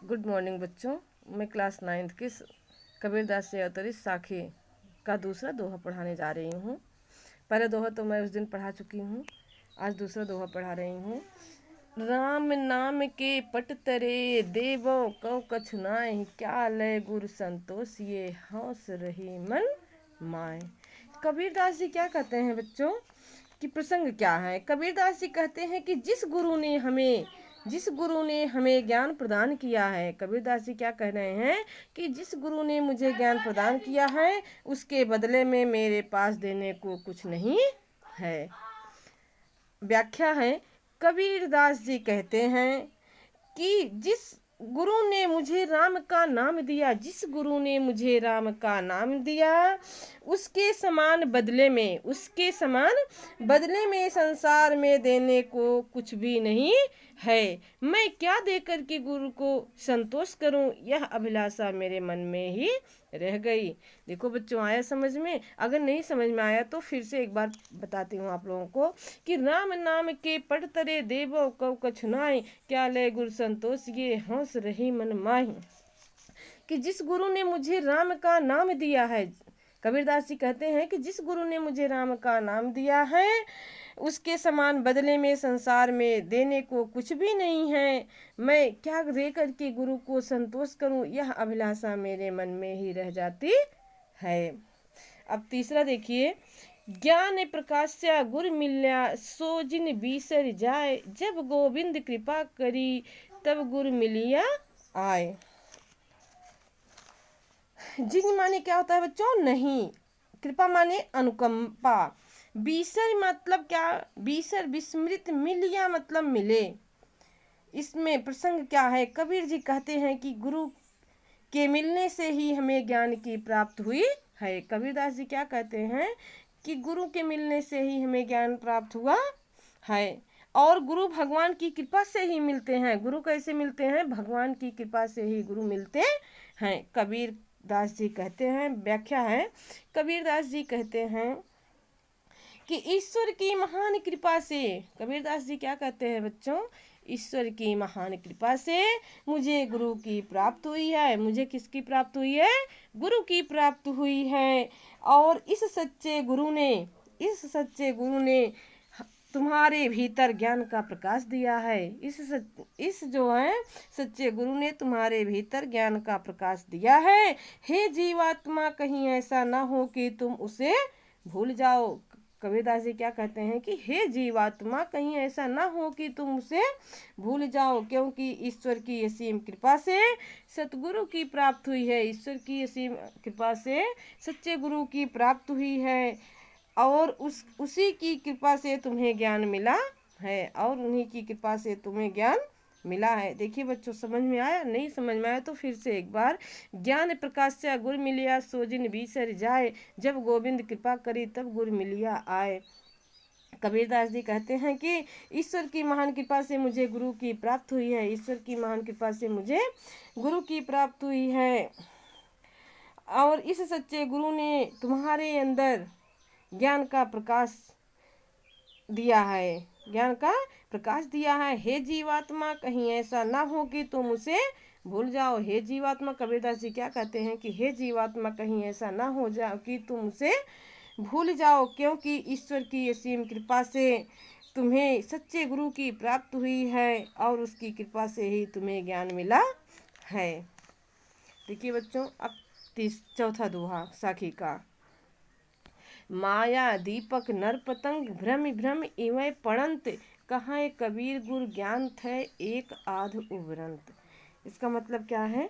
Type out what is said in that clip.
Good morning बच्चों। मैं class 9th की कबीरदास से अवतरित साखी का दूसरा दोहा पढ़ाने जा रही हूँ। पहला दोहा तो मैं उस दिन पढ़ा चुकी हूँ, आज दूसरा दोहा पढ़ा रही हूँ। राम नाम के पट तरे देवो कौ कछु नाय, क्या लय गुरु संतोष ये हंस रही मन माय। कबीरदास जी क्या कहते हैं बच्चों कि प्रसंग क्या है। कबीरदास जी कहते हैं कि जिस गुरु ने हमें ज्ञान प्रदान किया है, कबीरदास जी क्या कह रहे हैं कि जिस गुरु ने मुझे ज्ञान प्रदान किया है उसके बदले में मेरे पास देने को कुछ नहीं है। व्याख्या है, कबीरदास जी कहते हैं कि जिस गुरु ने मुझे राम का नाम दिया, जिस गुरु ने मुझे राम का नाम दिया उसके समान बदले में संसार में देने को कुछ भी नहीं है। मैं क्या देकर के गुरु को संतोष करूं, यह अभिलाषा मेरे मन में ही रह गई। देखो बच्चों, आया समझ में? अगर नहीं समझ में आया तो फिर से एक बार बताती हूँ आप लोगों को कि राम नाम के पट तरे देवो कौ कछु नाय, क्या ले गुरु संतोष ये हंस रही मन माही। कि जिस गुरु ने मुझे राम का नाम दिया है, कबीरदास जी कहते हैं कि जिस गुरु ने मुझे राम का नाम दिया है उसके समान बदले में संसार में देने को कुछ भी नहीं है। मैं क्या दे करके गुरु को संतोष करूं, यह अभिलाषा मेरे मन में ही रह जाती है। अब तीसरा देखिए, ज्ञान प्रकाश्या गुर मिल्या सो जिन बीसर जाए, जब गोविंद कृपा करी तब गुर मिलिया आए। जिन माने क्या होता है बच्चों? नहीं। कृपा माने अनुकंपा। बीसर मतलब क्या? बीसर विस्मृत, मिलिया मतलब मिले। इसमें प्रसंग क्या है? कबीर जी कहते हैं कि गुरु के मिलने से ही हमें ज्ञान की प्राप्त हुई है। कबीरदास जी क्या कहते हैं कि गुरु के मिलने से ही हमें ज्ञान प्राप्त हुआ है और गुरु भगवान की कृपा से ही मिलते हैं। गुरु कैसे मिलते हैं? भगवान की कृपा से ही गुरु मिलते हैं। कबीरदास जी कहते हैं, व्याख्या है, कबीरदास जी कहते हैं कि ईश्वर की महान कृपा से, कबीरदास जी क्या कहते हैं बच्चों? ईश्वर की महान कृपा से मुझे गुरु की प्राप्त हुई है। मुझे किसकी प्राप्त हुई है? गुरु की प्राप्त हुई है। और इस सच्चे गुरु ने तुम्हारे भीतर ज्ञान का प्रकाश दिया है। इस जो है सच्चे गुरु ने तुम्हारे भीतर ज्ञान का प्रकाश दिया है। हे जीवात्मा, कहीं ऐसा ना हो कि तुम उसे भूल जाओ। कबीरदास जी क्या कहते हैं कि हे जीवात्मा, कहीं ऐसा ना हो कि तुम उसे भूल जाओ, क्योंकि ईश्वर की असीम कृपा से सतगुरु की प्राप्त हुई है। ईश्वर की असीम कृपा से सच्चे गुरु की प्राप्त हुई है और उसी की कृपा से तुम्हें ज्ञान मिला है और उन्हीं की कृपा से तुम्हें ज्ञान मिला है। देखिए बच्चों, समझ में आया? नहीं समझ में आया तो फिर से एक बार, ज्ञान प्रकाश से गुर मिलिया सो जिन बीसर जाए, जब गोविंद कृपा करी तब गुर मिलिया आए। कबीरदास जी कहते हैं कि ईश्वर की महान कृपा से मुझे गुरु की प्राप्त हुई है। ईश्वर की महान कृपा से मुझे गुरु की प्राप्त हुई है और इस सच्चे गुरु ने तुम्हारे अंदर ज्ञान का प्रकाश दिया है। हे जीवात्मा, कहीं ऐसा ना हो कि तुम उसे भूल जाओ। हे जीवात्मा, कबीरदास जी क्या कहते हैं कि हे जीवात्मा, कहीं ऐसा ना हो जाओ कि तुम उसे भूल जाओ, क्योंकि ईश्वर की असीम कृपा से तुम्हें सच्चे गुरु की प्राप्त हुई है और उसकी कृपा से ही तुम्हें ज्ञान मिला है। देखिए बच्चों, अब चौथा दोहा साखी का। माया दीपक नर पतंग, भ्रम भ्रम इवै पड़ंत, कहाँ कबीर गुर ज्ञान थे एक आध उबरंत। इसका मतलब क्या है?